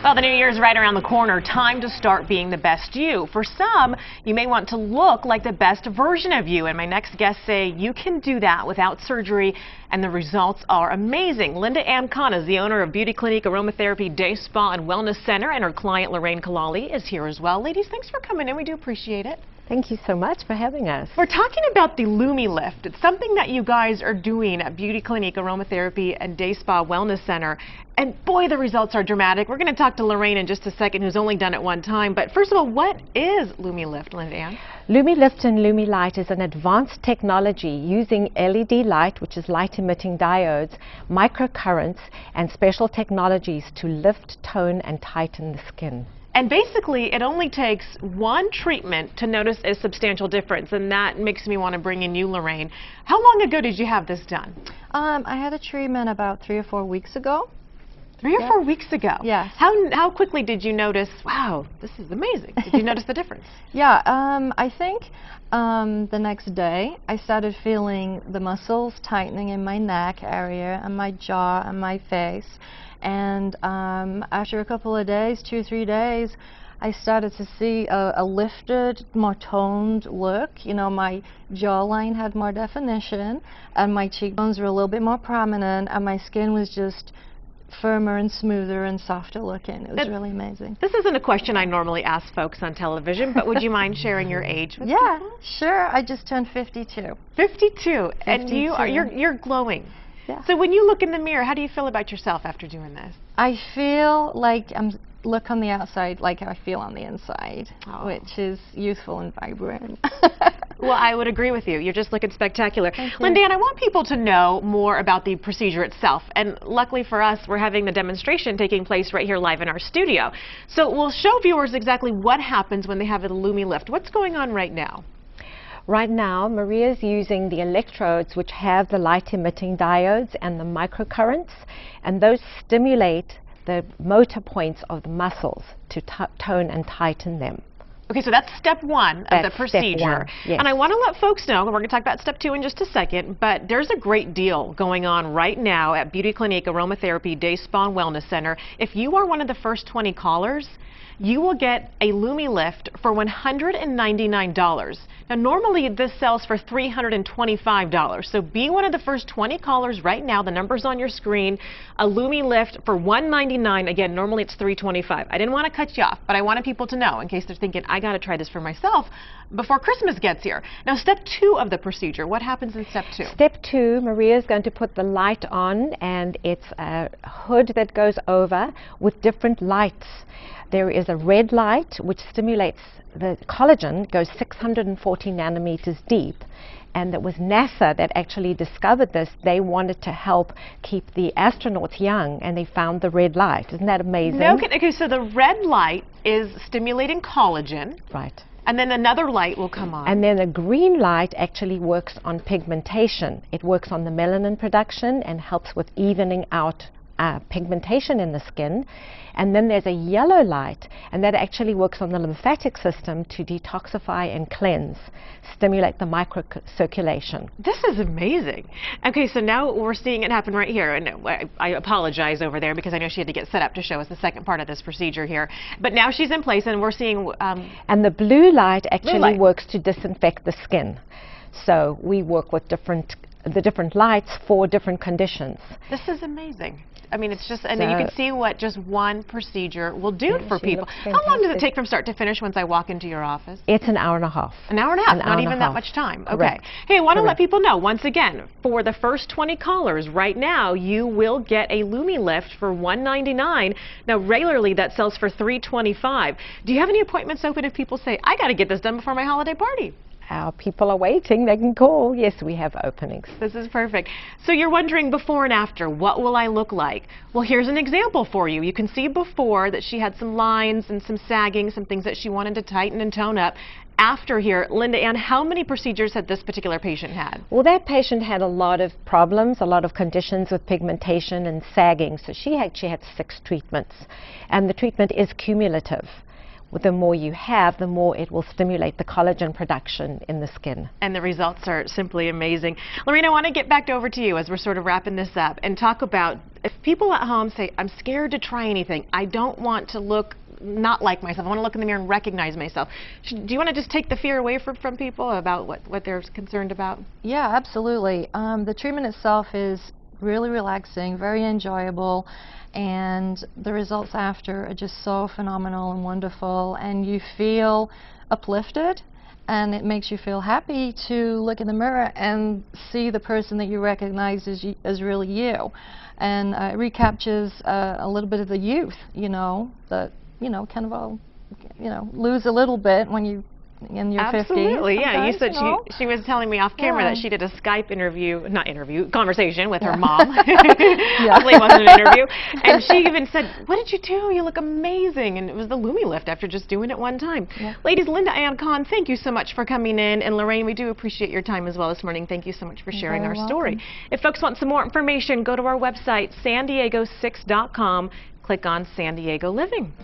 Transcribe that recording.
Well, the new year is right around the corner. Time to start being the best you. For some, you may want to look like the best version of you. And my next guests say you can do that without surgery, and the results are amazing. Linda Ann Khan is the owner of Beauty Clinique Aromatherapy Day Spa and Wellness Center, and her client Lorraine Kalali is here as well. Ladies, thanks for coming in. We do appreciate it. Thank you so much for having us. We're talking about the LumiLift. It's something that you guys are doing at Beauty Clinique Aromatherapy and Day Spa Wellness Center. And boy, the results are dramatic. We're going to talk to Lorraine in just a second, who's only done it one time. But first of all, what is LumiLift, Linda Ann? LumiLift and LumiLight is an advanced technology using LED light, which is light-emitting diodes, microcurrents, and special technologies to lift, tone, and tighten the skin. And basically, it only takes one treatment to notice a substantial difference, and that makes me want to bring in you, Lorraine. How long ago did you have this done? I had a treatment about 3 or 4 weeks ago. 3 or 4 weeks ago? Yes. How quickly did you notice, wow, this is amazing? Did you notice the difference? Yeah, I think the next day I started feeling the muscles tightening in my neck area and my jaw and my face. And after a couple of days, 2 or 3 days, I started to see a lifted, more toned look. You know, my jawline had more definition, and my cheekbones were a little bit more prominent, and my skin was just firmer and smoother and softer looking. It was really amazing. This isn't a question I normally ask folks on television, but would you mind sharing your age with Yeah, people? sure. I just turned 52. 52, and you're glowing. Yeah. So when you look in the mirror, how do you feel about yourself after doing this? I feel like look on the outside like I feel on the inside, which is youthful and vibrant. Well, I would agree with you. You're just looking spectacular. Thank you. Linda Ann, I want people to know more about the procedure itself. And luckily for us, we're having the demonstration taking place right here live in our studio. So we'll show viewers exactly what happens when they have a LumiLift. What's going on right now? Right now, Maria is using the electrodes, which have the light-emitting diodes and the microcurrents, and those stimulate the motor points of the muscles to tone and tighten them. Okay, so that's step one of the procedure. Step one, yes. And I want to let folks know, we're going to talk about step 2 in just a second, but there's a great deal going on right now at Beauty Clinique Aromatherapy Day Spa and Wellness Center. If you are one of the first 20 callers, you will get a LumiLift for $199. Now, normally this sells for $325. So be one of the first 20 callers right now. The number's on your screen. A LumiLift for $199. Again, normally it's $325. I didn't want to cut you off, but I wanted people to know in case they're thinking, I got to try this for myself before Christmas gets here. Now, step 2 of the procedure. What happens in step 2? Step 2, Maria is going to put the light on, and it's a hood that goes over with different lights. There is a red light which stimulates the collagen, goes 640 nanometers deep, and it was NASA that actually discovered this. They wanted to help keep the astronauts young, and they found the red light. Isn't that amazing? No, okay, so the red light is stimulating collagen. Right. And then another light will come on. And then the green light actually works on pigmentation. It works on the melanin production and helps with evening out pigmentation in the skin. And then there's a yellow light, and that actually works on the lymphatic system to detoxify and cleanse, stimulate the microcirculation. This is amazing. Okay, so now we're seeing it happen right here, and I apologize over there because I know she had to get set up to show us the second part of this procedure here. But now she's in place, and we're seeing... and the blue light actually works to disinfect the skin. So we work with the different lights for different conditions. This is amazing. I mean, it's just, and then you can see what just one procedure will do for people. How long does it take from start to finish once I walk into your office? It's an hour and a half. An hour and a half, not even that much time. Okay. Correct. Hey, I want to let people know, once again, for the first 20 callers right now, you will get a LumiLift for $199. Now, regularly that sells for $325. Do you have any appointments open if people say, I got to get this done before my holiday party? Our people are waiting. They can call. Yes, we have openings. This is perfect. So you're wondering before and after, what will I look like? Well, here's an example for you. You can see before that she had some lines and some sagging, some things that she wanted to tighten and tone up. After here, Linda Ann, how many procedures had this particular patient had? Well, that patient had a lot of problems, a lot of conditions with pigmentation and sagging. So she actually had 6 treatments. And the treatment is cumulative. the more you have, the more it will stimulate the collagen production in the skin. And the results are simply amazing. Lorraine, I want to get back over to you as we're sort of wrapping this up and talk about if people at home say, I'm scared to try anything, I don't want to look not like myself, I want to look in the mirror and recognize myself. Do you want to just take the fear away from people about what they're concerned about? Yeah, absolutely. The treatment itself is really relaxing, very enjoyable, and the results after are just so phenomenal and wonderful, and you feel uplifted, and it makes you feel happy to look in the mirror and see the person that you recognize as really you, and it recaptures a little bit of the youth, that kind of all, lose a little bit when you in your 50s. Absolutely, yeah. You said know? she was telling me off camera Yeah. that she did a Skype conversation with her mom. Yeah. Hopefully it wasn't an interview. And she even said, what did you do? You look amazing. And it was the Lumi lift after just doing it one time. Yeah. Ladies, Linda Ann Kahn, thank you so much for coming in. And Lorraine, we do appreciate your time as well this morning. Thank you so much for sharing very our story. welcome. If folks want some more information, go to our website, sandiego6.com. Click on San Diego Living.